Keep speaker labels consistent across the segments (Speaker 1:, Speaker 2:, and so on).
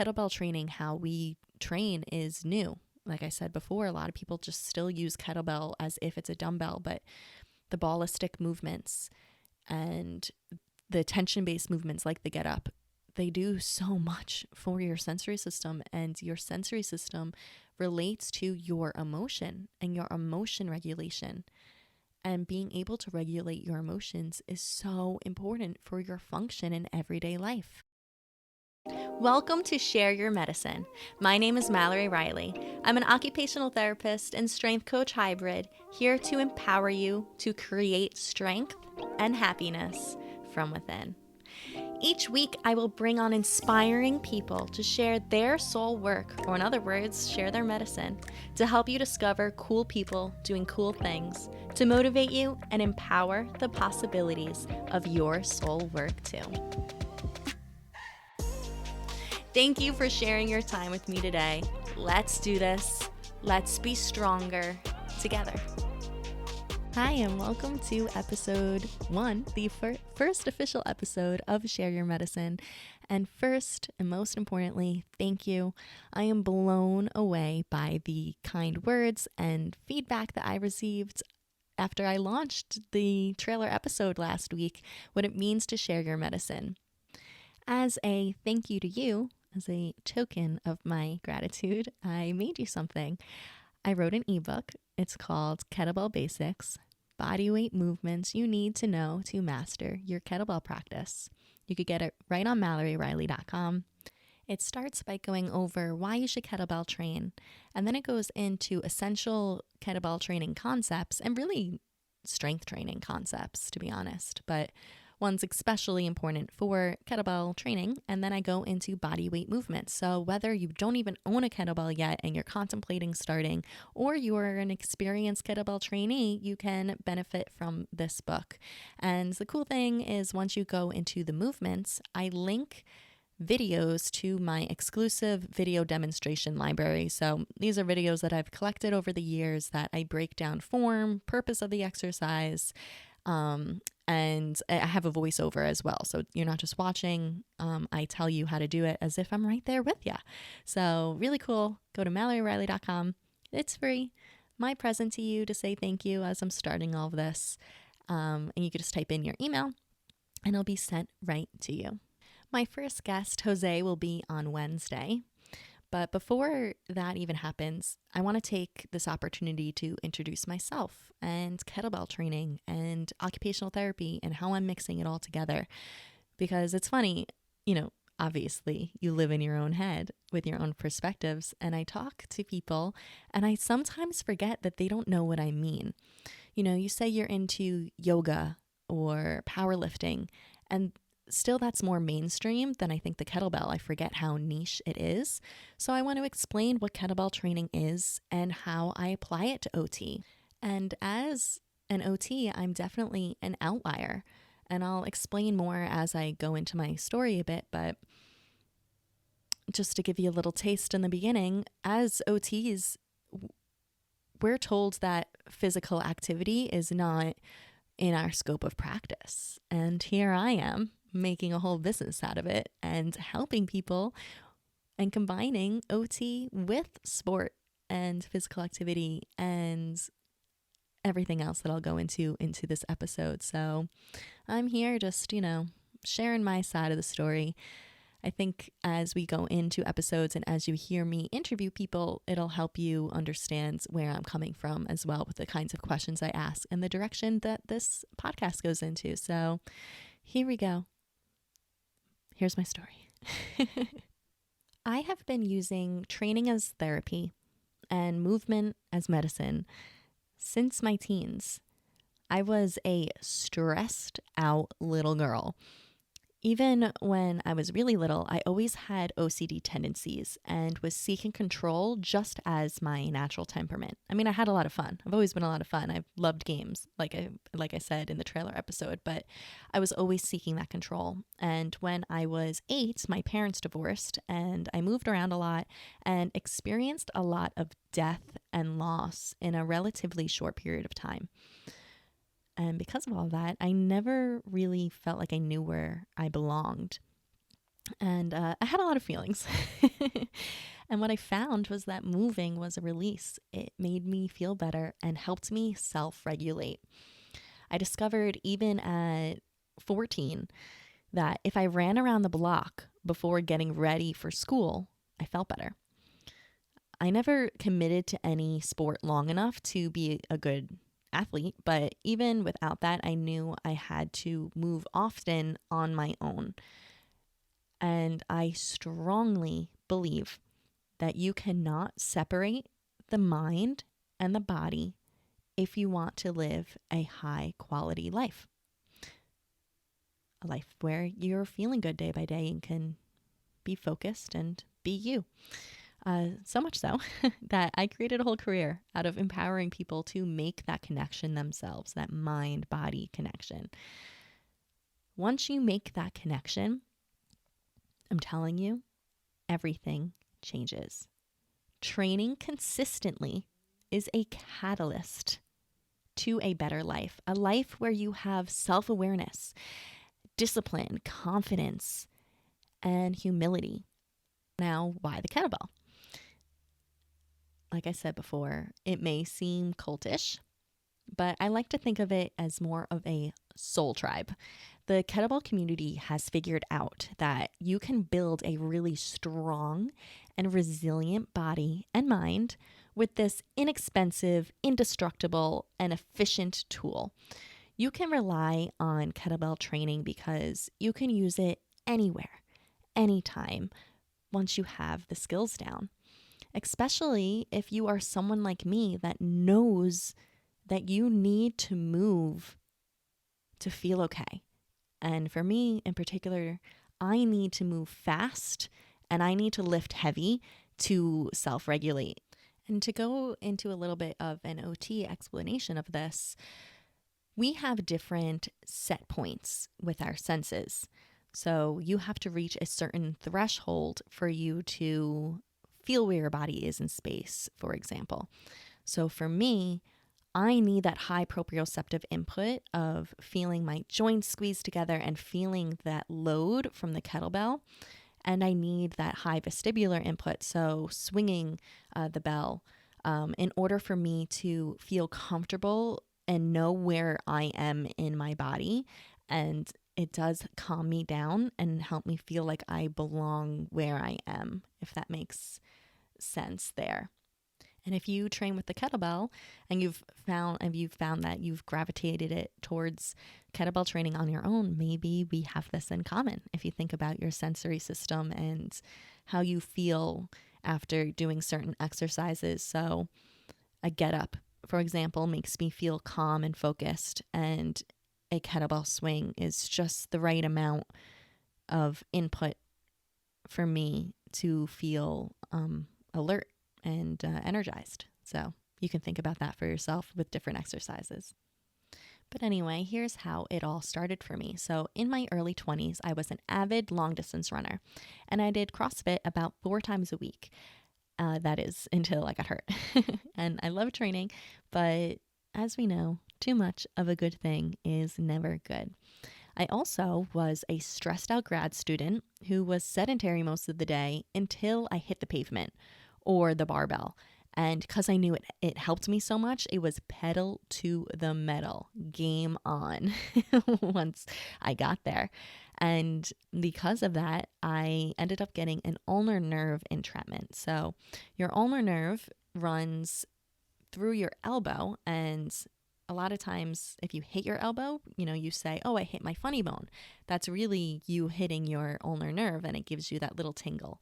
Speaker 1: Kettlebell training, how we train, is new. Like I said before, a lot of people just still use kettlebell as if it's a dumbbell, but the ballistic movements and the tension-based movements like the get up, they do so much for your sensory system, and your sensory system relates to your emotion and your emotion regulation. And being able to regulate your emotions is so important for your function in everyday life. Welcome to Share Your Medicine. My name is Mallory Riley. I'm an occupational therapist and strength coach hybrid, here to empower you to create strength and happiness from within. Each week, I will bring on inspiring people to share their soul work, or in other words, share their medicine, to help you discover cool people doing cool things, to motivate you and empower the possibilities of your soul work too. Thank you for sharing your time with me today. Let's do this. Let's be stronger together. Hi, and welcome to episode 1, the first official episode of Share Your Medicine. And first, and most importantly, thank you. I am blown away by the kind words and feedback that I received after I launched the trailer episode last week, what it means to share your medicine. As a thank you to you, as a token of my gratitude, I made you something. I wrote an ebook. It's called Kettlebell Basics, Bodyweight Movements You Need to Know to Master Your Kettlebell Practice. You could get it right on MalloryRiley.com. It starts by going over why you should kettlebell train, and then it goes into essential kettlebell training concepts and really strength training concepts, to be honest, but one's especially important for kettlebell training. And then I go into body weight movements. So whether you don't even own a kettlebell yet and you're contemplating starting, or you are an experienced kettlebell trainee, you can benefit from this book. And the cool thing is, once you go into the movements, I link videos to my exclusive video demonstration library. So these are videos that I've collected over the years that I break down form, purpose of the exercise, and I have a voiceover as well. So you're not just watching. I tell you how to do it as if I'm right there with you. So really cool. Go to MalloryRiley.com. It's free. My present to you to say thank you as I'm starting all of this. And you can just type in your email and it'll be sent right to you. My first guest, Jose, will be on Wednesday. But before that even happens, I want to take this opportunity to introduce myself and kettlebell training and occupational therapy and how I'm mixing it all together. Because it's funny, obviously you live in your own head with your own perspectives. And I talk to people and I sometimes forget that they don't know what I mean. You say you're into yoga or powerlifting, and still that's more mainstream than I think the kettlebell. I forget how niche it is. So I want to explain what kettlebell training is and how I apply it to OT. And as an OT, I'm definitely an outlier. And I'll explain more as I go into my story a bit, but just to give you a little taste in the beginning, as OTs, we're told that physical activity is not in our scope of practice. And here I am, making a whole business out of it and helping people and combining OT with sport and physical activity and everything else that I'll go into this episode. So I'm here just, sharing my side of the story. I think as we go into episodes and as you hear me interview people, it'll help you understand where I'm coming from as well with the kinds of questions I ask and the direction that this podcast goes into. So here we go. Here's my story. I have been using training as therapy and movement as medicine since my teens. I was a stressed out little girl. Even when I was really little, I always had OCD tendencies and was seeking control just as my natural temperament. I mean, I had a lot of fun. I've always been a lot of fun. I've loved games, like I said in the trailer episode, but I was always seeking that control. And when I was 8, my parents divorced and I moved around a lot and experienced a lot of death and loss in a relatively short period of time. And because of all that, I never really felt like I knew where I belonged. And I had a lot of feelings. And what I found was that moving was a release. It made me feel better and helped me self-regulate. I discovered even at 14 that if I ran around the block before getting ready for school, I felt better. I never committed to any sport long enough to be a good athlete, but even without that, I knew I had to move often on my own. And I strongly believe that you cannot separate the mind and the body if you want to live a high quality life. A life where you're feeling good day by day and can be focused and be you. So much so that I created a whole career out of empowering people to make that connection themselves, that mind-body connection. Once you make that connection, I'm telling you, everything changes. Training consistently is a catalyst to a better life, a life where you have self-awareness, discipline, confidence, and humility. Now, why the kettlebell? Like I said before, it may seem cultish, but I like to think of it as more of a soul tribe. The kettlebell community has figured out that you can build a really strong and resilient body and mind with this inexpensive, indestructible, and efficient tool. You can rely on kettlebell training because you can use it anywhere, anytime, once you have the skills down. Especially if you are someone like me that knows that you need to move to feel okay. And for me in particular, I need to move fast and I need to lift heavy to self-regulate. And to go into a little bit of an OT explanation of this, we have different set points with our senses. So you have to reach a certain threshold for you to feel where your body is in space, for example. So for me, I need that high proprioceptive input of feeling my joints squeeze together and feeling that load from the kettlebell. And I need that high vestibular input, so swinging the bell, in order for me to feel comfortable and know where I am in my body. And it does calm me down and help me feel like I belong where I am, if that makes sense there. And if you train with the kettlebell and you've found that you've gravitated it towards kettlebell training on your own, maybe we have this in common. If you think about your sensory system and how you feel after doing certain exercises. So a get up, for example, makes me feel calm and focused, and a kettlebell swing is just the right amount of input for me to feel alert and energized. So you can think about that for yourself with different exercises. But anyway, here's how it all started for me. So in my early 20s, I was an avid long distance runner, and I did CrossFit about 4 times a week. That is until I got hurt. And I love training, but as we know, too much of a good thing is never good. I also was a stressed out grad student who was sedentary most of the day until I hit the pavement or the barbell. And because I knew it helped me so much, it was pedal to the metal, game on once I got there. And because of that, I ended up getting an ulnar nerve entrapment. So your ulnar nerve runs through your elbow, and a lot of times if you hit your elbow, you say, oh, I hit my funny bone. That's really you hitting your ulnar nerve, and it gives you that little tingle.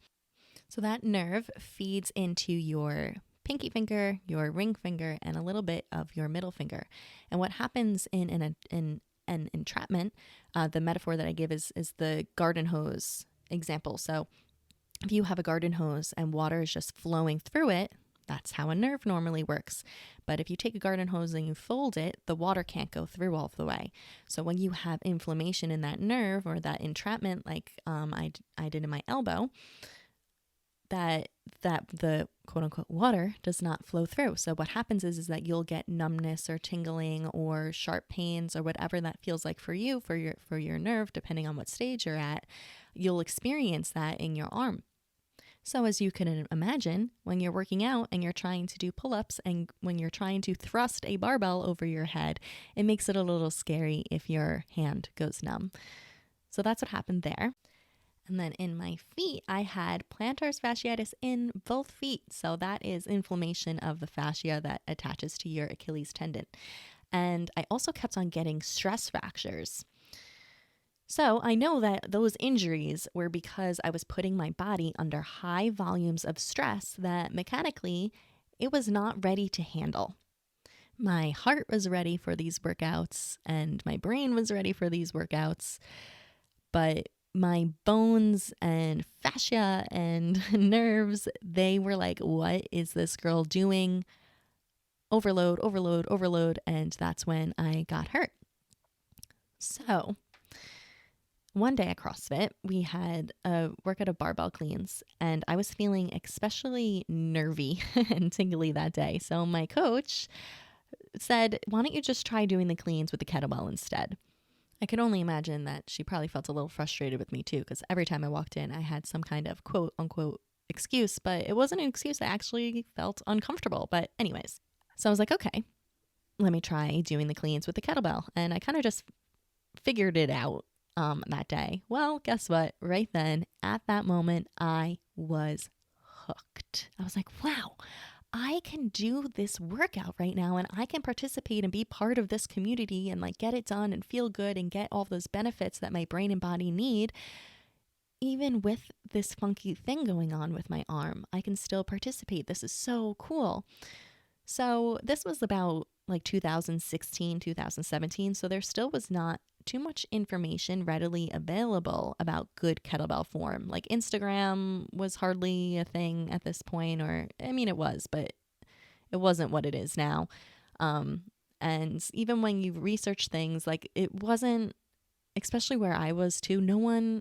Speaker 1: So that nerve feeds into your pinky finger, your ring finger, and a little bit of your middle finger. And what happens in an entrapment, the metaphor that I give is the garden hose example. So if you have a garden hose and water is just flowing through it, that's how a nerve normally works. But if you take a garden hose and you fold it, the water can't go through all the way. So when you have inflammation in that nerve or that entrapment, like I did in my elbow, that the quote unquote water does not flow through. So what happens is that you'll get numbness or tingling or sharp pains or whatever that feels like for you, for your nerve, depending on what stage you're at. you'll experience that in your arm. So as you can imagine, when you're working out and you're trying to do pull-ups and when you're trying to thrust a barbell over your head, it makes it a little scary if your hand goes numb. So that's what happened there. And then in my feet, I had plantar fasciitis in both feet. So that is inflammation of the fascia that attaches to your Achilles tendon. And I also kept on getting stress fractures. So I know that those injuries were because I was putting my body under high volumes of stress that mechanically it was not ready to handle. My heart was ready for these workouts and my brain was ready for these workouts, but my bones and fascia and nerves, they were like, what is this girl doing? Overload, overload, overload. And that's when I got hurt. So one day at CrossFit, we had a workout of barbell cleans, and I was feeling especially nervy and tingly that day. So my coach said, why don't you just try doing the cleans with the kettlebell instead? I could only imagine that she probably felt a little frustrated with me too, because every time I walked in, I had some kind of quote unquote excuse, but it wasn't an excuse. I actually felt uncomfortable. But anyways, so I was like, okay, let me try doing the cleans with the kettlebell. And I kind of just figured it out that day. Well, guess what? Right then, at that moment, I was hooked. I was like, wow, I can do this workout right now and I can participate and be part of this community and like get it done and feel good and get all those benefits that my brain and body need. Even with this funky thing going on with my arm, I can still participate. This is so cool. So this was about like 2016, 2017. So there still was not too much information readily available about good kettlebell form. Like Instagram was hardly a thing at this point, or I mean, it was, but it wasn't what it is now. And even when you research things, like it wasn't, especially where I was too,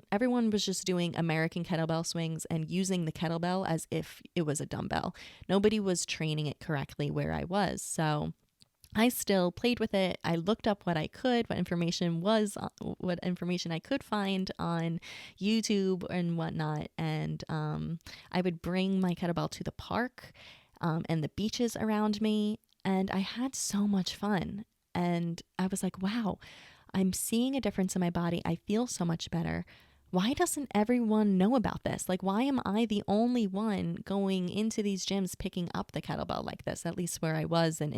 Speaker 1: everyone was just doing American kettlebell swings and using the kettlebell as if it was a dumbbell. Nobody was training it correctly where I was. So I still played with it. I looked up what I could, what information I could find on YouTube and whatnot. And I would bring my kettlebell to the park and the beaches around me. And I had so much fun. And I was like, wow, I'm seeing a difference in my body. I feel so much better. Why doesn't everyone know about this? Like, why am I the only one going into these gyms picking up the kettlebell like this, at least where I was and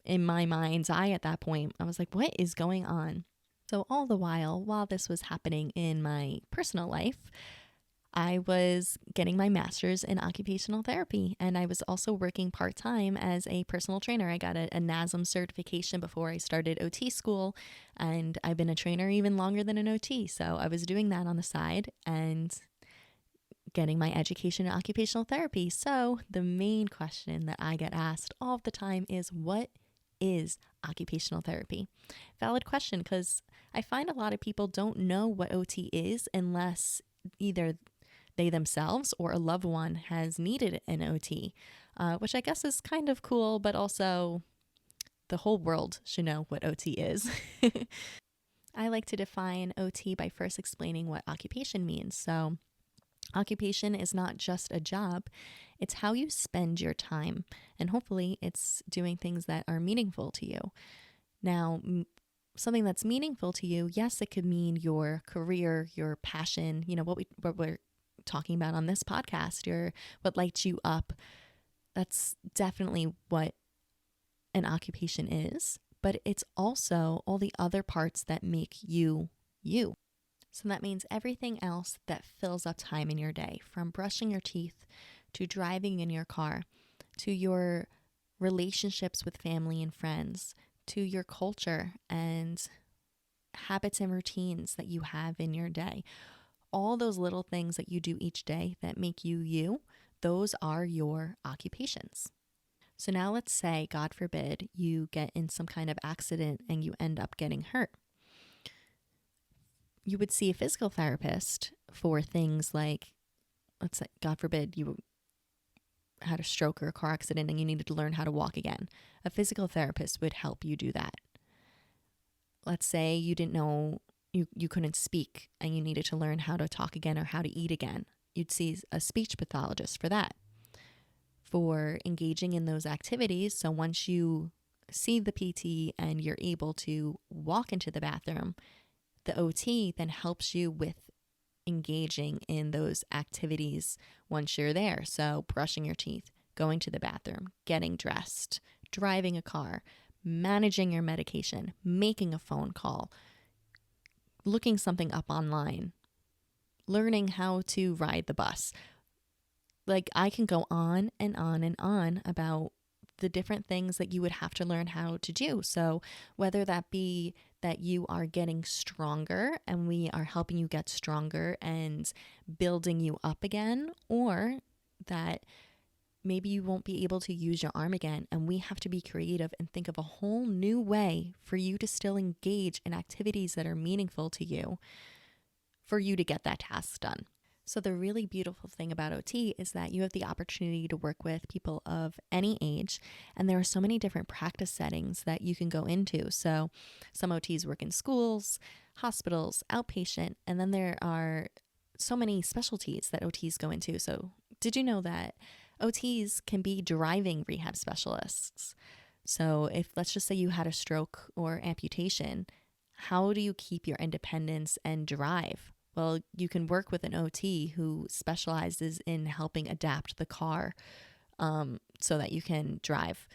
Speaker 1: in my mind's eye at that point, I was like, what is going on? So all the while this was happening in my personal life, I was getting my master's in occupational therapy, and I was also working part-time as a personal trainer. I got a NASM certification before I started OT school, and I've been a trainer even longer than an OT. So I was doing that on the side and getting my education in occupational therapy. So the main question that I get asked all the time is, what is occupational therapy? Valid question, because I find a lot of people don't know what OT is unless either they themselves or a loved one has needed an OT, which I guess is kind of cool, but also the whole world should know what OT is. I like to define OT by first explaining what occupation means. So occupation is not just a job, it's how you spend your time, and hopefully it's doing things that are meaningful to you. Now, something that's meaningful to you, yes, it could mean your career, your passion, what we're talking about on this podcast, what lights you up. That's definitely what an occupation is, but it's also all the other parts that make you you. So that means everything else that fills up time in your day, from brushing your teeth to driving in your car, to your relationships with family and friends, to your culture and habits and routines that you have in your day. All those little things that you do each day that make you you, those are your occupations. So now let's say, God forbid, you get in some kind of accident and you end up getting hurt. You would see a physical therapist for things like, let's say, God forbid, you had a stroke or a car accident and you needed to learn how to walk again. A physical therapist would help you do that. Let's say you didn't know, you couldn't speak and you needed to learn how to talk again or how to eat again, you'd see a speech pathologist for that, for engaging in those activities. So once you see the PT and you're able to walk into the bathroom, the OT then helps you with engaging in those activities once you're there. So brushing your teeth, going to the bathroom, getting dressed, driving a car, managing your medication, making a phone call, looking something up online, learning how to ride the bus. Like, I can go on and on and on about the different things that you would have to learn how to do. So whether that be that you are getting stronger and we are helping you get stronger and building you up again, or that maybe you won't be able to use your arm again and we have to be creative and think of a whole new way for you to still engage in activities that are meaningful to you for you to get that task done. So the really beautiful thing about OT is that you have the opportunity to work with people of any age, and there are so many different practice settings that you can go into. So some OTs work in schools, hospitals, outpatient, and then there are so many specialties that OTs go into. So did you know that OTs can be driving rehab specialists? So if, let's just say, you had a stroke or amputation, how do you keep your independence and drive? Well, you can work with an OT who specializes in helping adapt the car so that you can drive.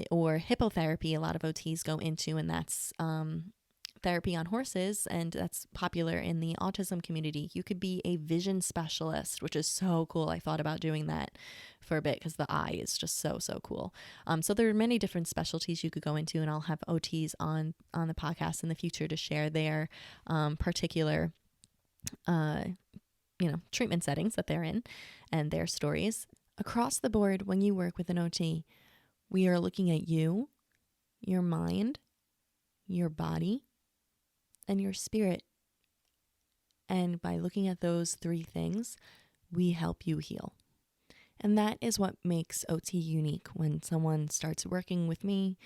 Speaker 1: Or hippotherapy, a lot of OTs go into, and that's therapy on horses, and that's popular in the autism community. You could be a vision specialist, which is so cool. I thought about doing that for a bit because the eye is just so cool. So there are many different specialties you could go into, and I'll have OTs on the podcast in the future to share their particular treatment settings that they're in and their stories. Across the board, when you work with an OT, we are looking at you, your mind, your body, and your spirit. And by looking at those three things, we help you heal. And that is what makes OT unique. When someone starts working with me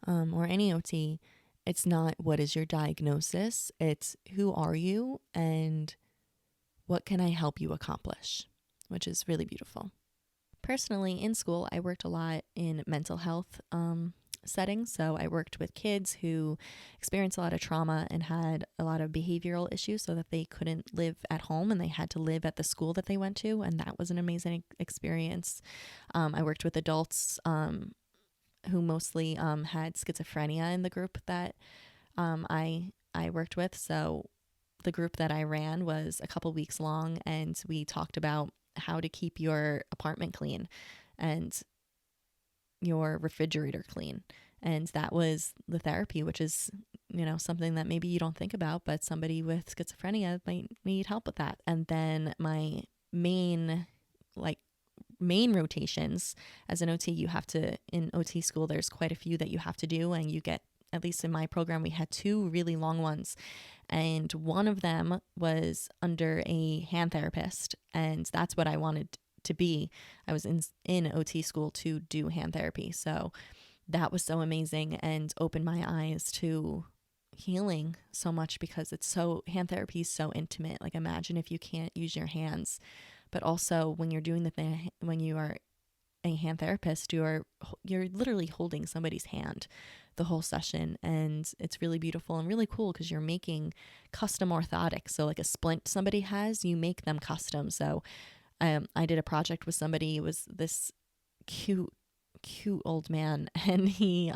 Speaker 1: or any OT, it's not what is your diagnosis, it's who are you and what can I help you accomplish, which is really beautiful. Personally, in school, I worked a lot in mental health settings. So I worked with kids who experienced a lot of trauma and had a lot of behavioral issues so that they couldn't live at home and they had to live at the school that they went to. And that was an amazing experience. I worked with adults who mostly had schizophrenia in the group that I worked with. So the group that I ran was a couple weeks long, and we talked about how to keep your apartment clean and your refrigerator clean. And that was the therapy, which is, something that maybe you don't think about, but somebody with schizophrenia might need help with that. And then my main rotations as an OT, you have to, in OT school, there's quite a few that you have to do, and you get, at least in my program, we had 2 really long ones. And one of them was under a hand therapist, and that's what I wanted to be. I was in OT school to do hand therapy. So that was so amazing and opened my eyes to healing so much, because hand therapy is so intimate. Like, imagine if you can't use your hands, but also when you're doing the thing, when you are a hand therapist, you're literally holding somebody's hand the whole session, and it's really beautiful and really cool because you're making custom orthotics. So like a splint somebody has, you make them custom. So I did a project with somebody. It was this cute old man, and he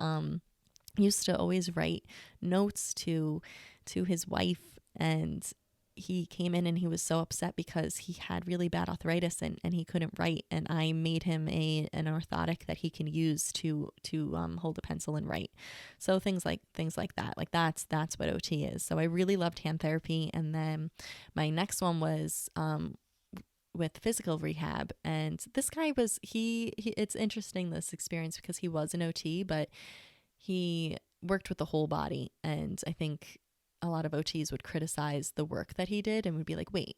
Speaker 1: used to always write notes to his wife, and he came in and he was so upset because he had really bad arthritis and he couldn't write, and I made him an orthotic that he can use to hold a pencil and write. So things like that. Like that's what OT is. So I really loved hand therapy. And then my next one was with physical rehab, and this guy was he it's interesting, this experience, because he was an OT, but he worked with the whole body. And I think a lot of OTs would criticize the work that he did and would be like, wait,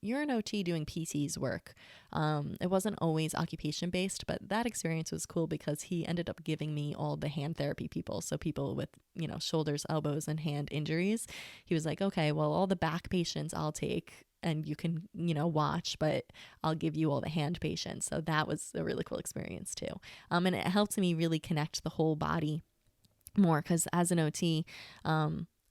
Speaker 1: you're an OT doing PT's work. It wasn't always occupation based, but that experience was cool because he ended up giving me all the hand therapy people. So people with, shoulders, elbows, and hand injuries. He was like, okay, well, all the back patients I'll take and you can, watch, but I'll give you all the hand patients. So that was a really cool experience too. And it helped me really connect the whole body more, because as an OT,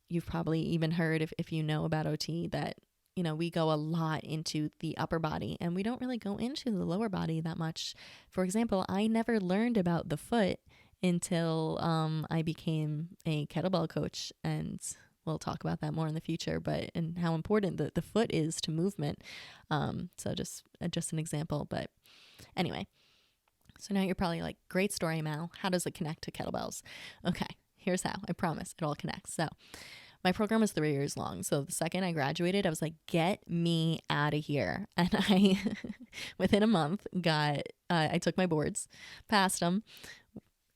Speaker 1: you've probably even heard, if you know about OT, that we go a lot into the upper body and we don't really go into the lower body that much. For example, I never learned about the foot until I became a kettlebell coach, and we'll talk about that more in the future, and how important the foot is to movement. So just an example. But anyway, so now you're probably like, great story, Mal. How does it connect to kettlebells? Okay, here's how. I promise it all connects. So my program was 3 years long. So the second I graduated, I was like, get me out of here. And I, within a month, I took my boards, passed them,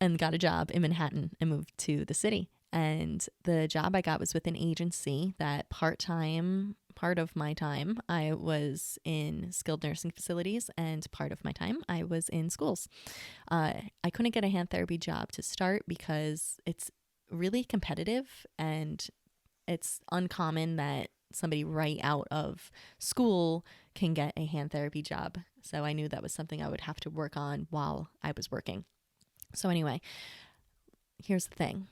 Speaker 1: and got a job in Manhattan and moved to the city. And the job I got was with an agency that part of my time, I was in skilled nursing facilities, and part of my time I was in schools. I couldn't get a hand therapy job to start because it's really competitive, and it's uncommon that somebody right out of school can get a hand therapy job. So I knew that was something I would have to work on while I was working. So anyway, here's the thing.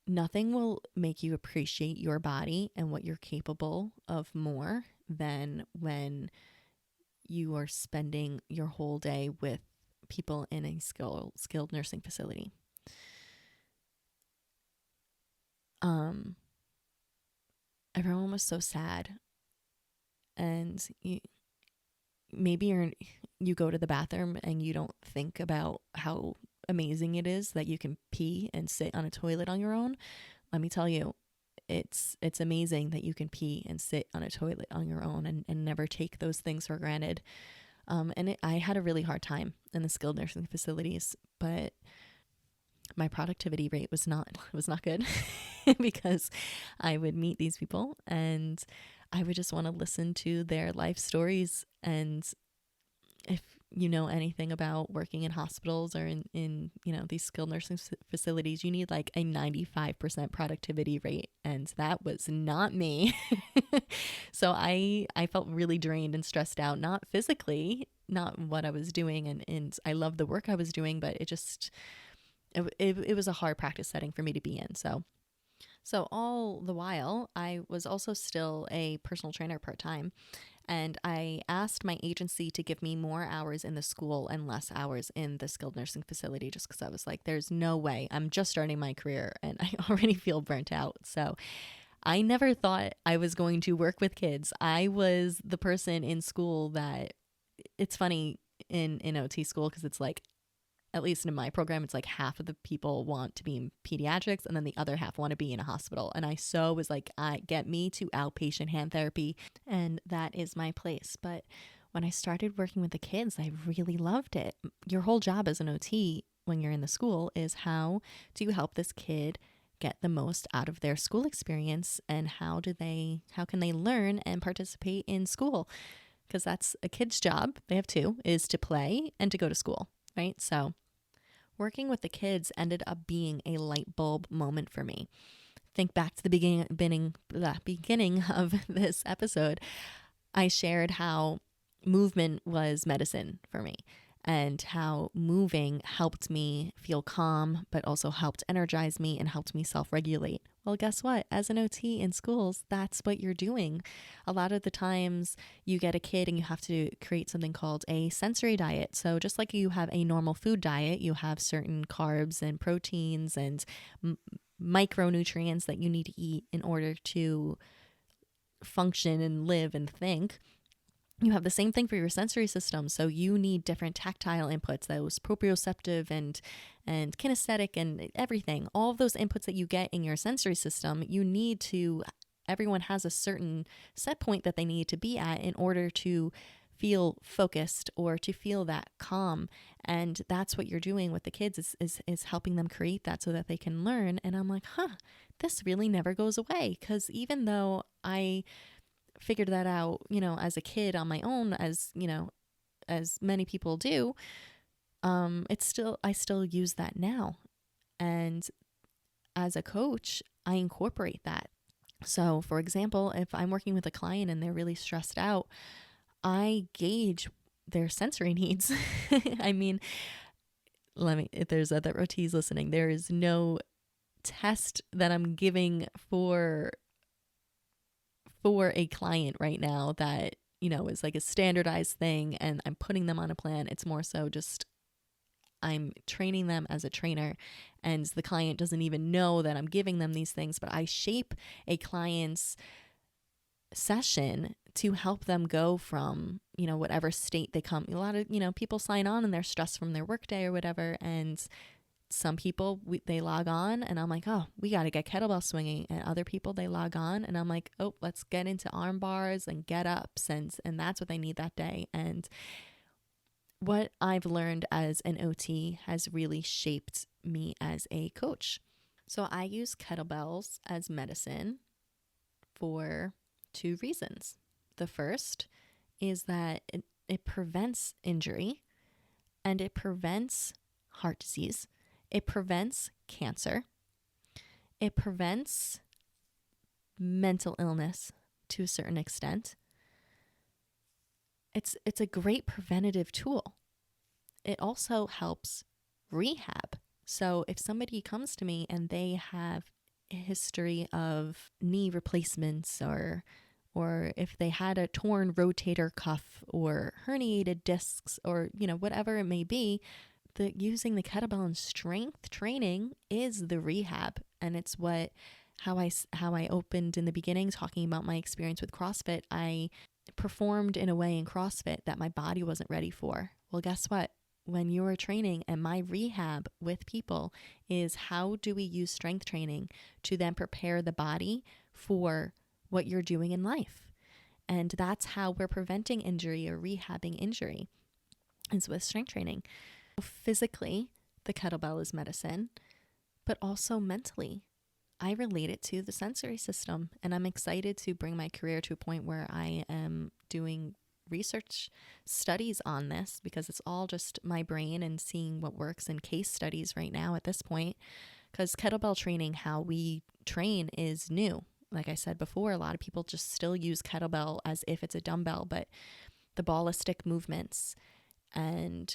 Speaker 1: Nothing will make you appreciate your body and what you're capable of more than when you are spending your whole day with people in a skilled nursing facility. Everyone was so sad, and maybe you go to the bathroom and you don't think about how amazing it is that you can pee and sit on a toilet on your own. Let me tell you, it's amazing that you can pee and sit on a toilet on your own, and never take those things for granted. I had a really hard time in the skilled nursing facilities, but my productivity rate was not good because I would meet these people and I would just want to listen to their life stories. And if you know anything about working in hospitals or in these skilled nursing facilities, you need like a 95% productivity rate, and that was not me. So I felt really drained and stressed out, not physically, not what I was doing, and I loved the work I was doing, but it was a hard practice setting for me to be in. So all the while, I was also still a personal trainer part-time, and I asked my agency to give me more hours in the school and less hours in the skilled nursing facility, just because I was like, there's no way. I'm just starting my career and I already feel burnt out. So I never thought I was going to work with kids. I was the person in school that, it's funny in OT school, because it's like, at least in my program, it's like half of the people want to be in pediatrics and then the other half want to be in a hospital. And I was like, get me to outpatient hand therapy, and that is my place. But when I started working with the kids, I really loved it. Your whole job as an OT when you're in the school is, how do you help this kid get the most out of their school experience, and how can they learn and participate in school? Because that's a kid's job. They have two, is to play and to go to school, right? So working with the kids ended up being a light bulb moment for me. Think back to the beginning of this episode. I shared how movement was medicine for me, and how moving helped me feel calm, but also helped energize me and helped me self-regulate. Well, guess what? As an OT in schools, that's what you're doing. A lot of the times you get a kid and you have to create something called a sensory diet. So just like you have a normal food diet, you have certain carbs and proteins and micronutrients that you need to eat in order to function and live and think. You have the same thing for your sensory system. So you need different tactile inputs, those proprioceptive and kinesthetic and everything. All of those inputs that you get in your sensory system, everyone has a certain set point that they need to be at in order to feel focused or to feel that calm. And that's what you're doing with the kids is helping them create that so that they can learn. And I'm like, this really never goes away. Because even though I figured that out, as a kid on my own, as many people do, I still use that now. And as a coach, I incorporate that. So for example, if I'm working with a client and they're really stressed out, I gauge their sensory needs. I mean, if there's other OTs listening, there is no test that I'm giving for a client right now that, is like a standardized thing and I'm putting them on a plan. It's more so just I'm training them as a trainer, and the client doesn't even know that I'm giving them these things, but I shape a client's session to help them go from, whatever state they come. A lot of, people sign on and they're stressed from their workday or whatever. And some people, they log on and I'm like, oh, we got to get kettlebell swinging. And other people, they log on and I'm like, oh, let's get into arm bars and get ups. And that's what they need that day. And what I've learned as an OT has really shaped me as a coach. So I use kettlebells as medicine for 2 reasons. The first is that it prevents injury and it prevents heart disease. It prevents cancer. It prevents mental illness to a certain extent. It's a great preventative tool. It also helps rehab. So if somebody comes to me and they have a history of knee replacements or if they had a torn rotator cuff or herniated discs or, whatever it may be, using the kettlebell in strength training is the rehab. And it's how I opened in the beginning talking about my experience with CrossFit. I performed in a way in CrossFit that my body wasn't ready for. Well, guess what? When you're training, and my rehab with people is how do we use strength training to then prepare the body for what you're doing in life? And that's how we're preventing injury or rehabbing injury, is with strength training. Physically, the kettlebell is medicine, but also mentally. I relate it to the sensory system, and I'm excited to bring my career to a point where I am doing research studies on this, because it's all just my brain and seeing what works in case studies right now at this point, because kettlebell training, how we train, is new. Like I said before, a lot of people just still use kettlebell as if it's a dumbbell, but the ballistic movements and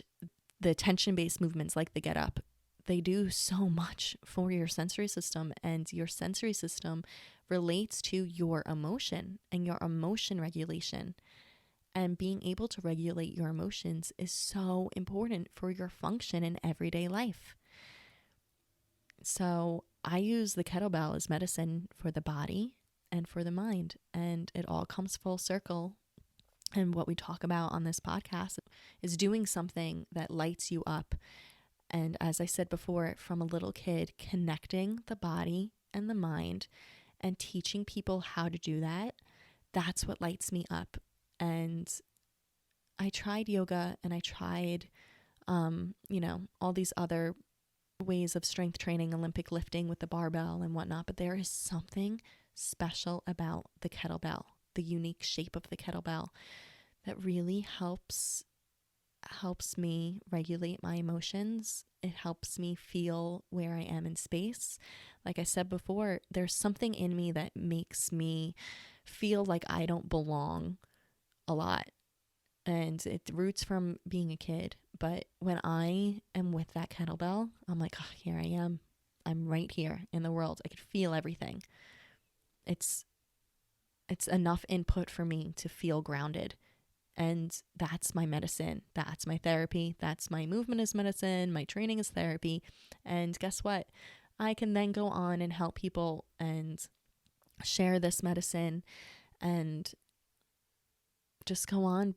Speaker 1: the tension-based movements like the get up, they do so much for your sensory system, and your sensory system relates to your emotion and your emotion regulation. And being able to regulate your emotions is so important for your function in everyday life. So I use the kettlebell as medicine for the body and for the mind, and it all comes full circle. And what we talk about on this podcast is doing something that lights you up. And as I said before, from a little kid, connecting the body and the mind and teaching people how to do that, that's what lights me up. And I tried yoga and I tried, all these other ways of strength training, Olympic lifting with the barbell and whatnot. But there is something special about the kettlebell, the unique shape of the kettlebell, that really helps me regulate my emotions. It helps me feel where I am in space. Like I said before, there's something in me that makes me feel like I don't belong a lot. And it roots from being a kid. But when I am with that kettlebell, I'm like, oh, here I am. I'm right here in the world. I could feel everything. It's enough input for me to feel grounded. And that's my medicine. That's my therapy. That's my movement is medicine. My training is therapy. And guess what? I can then go on and help people and share this medicine and just go on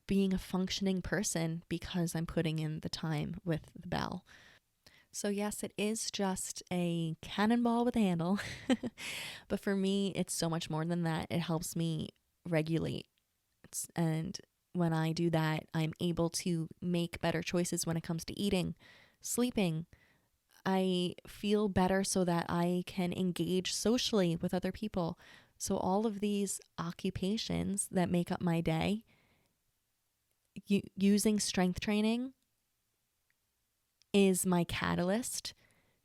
Speaker 1: being a functioning person because I'm putting in the time with the bell. So yes, it is just a cannonball with a handle. But for me, it's so much more than that. It helps me regulate. And when I do that, I'm able to make better choices when it comes to eating, sleeping. I feel better so that I can engage socially with other people. So all of these occupations that make up my day, using strength training is my catalyst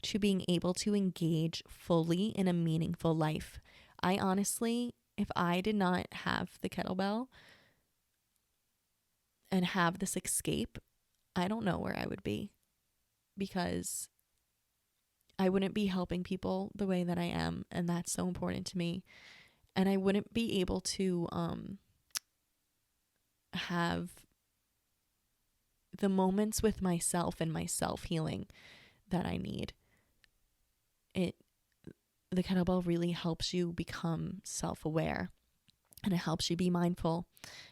Speaker 1: to being able to engage fully in a meaningful life. I honestly, if I did not have the kettlebell and have this escape, I don't know where I would be, because I wouldn't be helping people the way that I am, and that's so important to me. And I wouldn't be able to have the moments with myself and my self-healing that I need. The kettlebell really helps you become self-aware, and it helps you be mindful.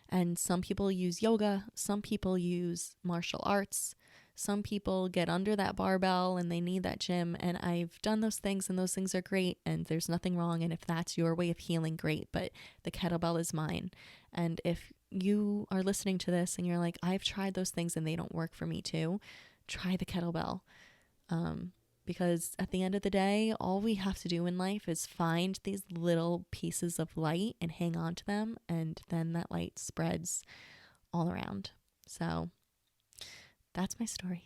Speaker 1: And some people use yoga, some people use martial arts, some people get under that barbell and they need that gym. And I've done those things, and those things are great, and there's nothing wrong. And if that's your way of healing, great. But the kettlebell is mine. And if you are listening to this and you're like, I've tried those things and they don't work for me too, try the kettlebell. Because at the end of the day, all we have to do in life is find these little pieces of light and hang on to them, and then that light spreads all around. So that's my story.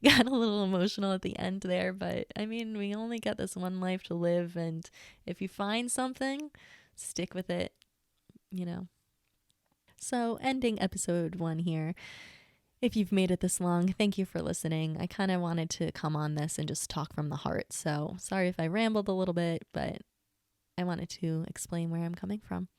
Speaker 1: Got a little emotional at the end there, but I mean, we only get this one life to live, and if you find something, stick with it, you know. So ending episode 1 here. If you've made it this long, thank you for listening. I kind of wanted to come on this and just talk from the heart. So sorry if I rambled a little bit, but I wanted to explain where I'm coming from.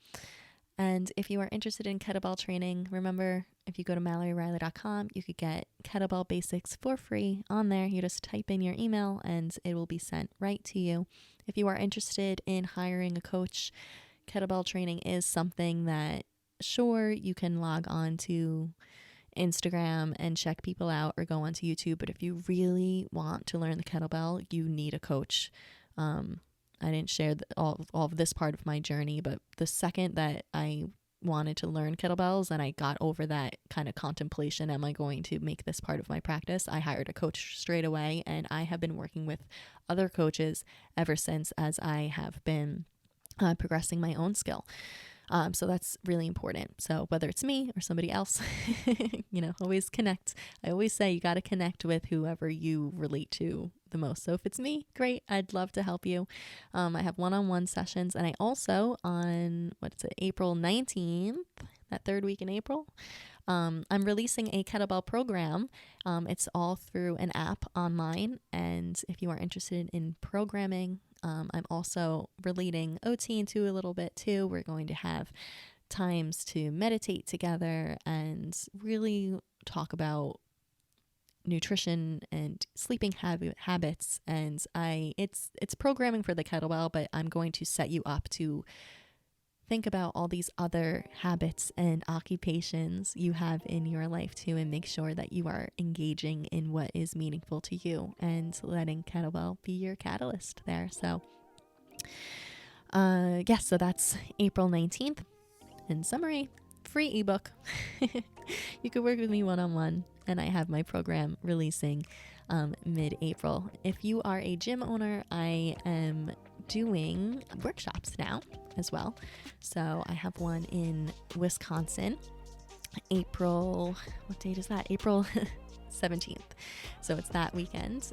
Speaker 1: And if you are interested in kettlebell training, remember, if you go to MalloryRiley.com, you could get kettlebell basics for free on there. You just type in your email and it will be sent right to you. If you are interested in hiring a coach, kettlebell training is something that, sure, you can log on to Instagram and check people out or go onto YouTube. But if you really want to learn the kettlebell, you need a coach. I didn't share all of this part of my journey, but the second that I wanted to learn kettlebells and I got over that kind of contemplation, am I going to make this part of my practice, I hired a coach straight away, and I have been working with other coaches ever since, as I have been progressing my own skill. So that's really important. So whether it's me or somebody else, always connect. I always say you got to connect with whoever you relate to the most. So if it's me, great. I'd love to help you. I have one-on-one sessions, and I also, on April 19th, that third week in April, I'm releasing a kettlebell program. It's all through an app online. And if you are interested in programming, I'm also relating OT into a little bit too. We're going to have times to meditate together and really talk about nutrition and sleeping habits. And it's programming for the kettlebell, but I'm going to set you up to think about all these other habits and occupations you have in your life too, and make sure that you are engaging in what is meaningful to you and letting kettlebell be your catalyst there. So so that's April 19th. In summary, free ebook. You could work with me one-on-one, and I have my program releasing mid-April. If you are a gym owner, I am doing workshops now as well. So I have one in Wisconsin, April, what date is that? April 17th. So it's that weekend.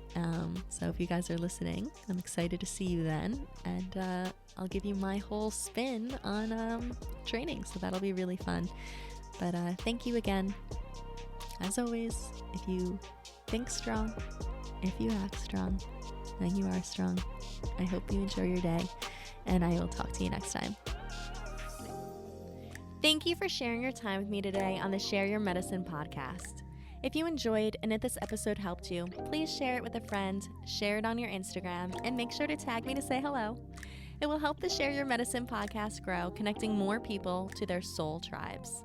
Speaker 1: So if you guys are listening, I'm excited to see you then. And I'll give you my whole spin on training. So that'll be really fun. But thank you again. As always, if you think strong, if you act strong, then you are strong. I hope you enjoy your day, and I will talk to you next time. Thank you for sharing your time with me today on the Share Your Medicine podcast. If you enjoyed and if this episode helped you, please share it with a friend, share it on your Instagram, and make sure to tag me to say hello. It will help the Share Your Medicine podcast grow, connecting more people to their soul tribes.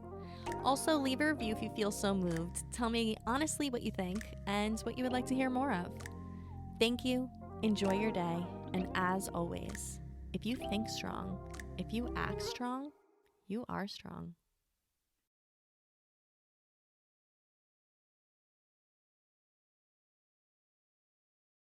Speaker 1: Also, leave a review if you feel so moved. Tell me honestly what you think and what you would like to hear more of. Thank you, enjoy your day, and as always, if you think strong, if you act strong, you are strong.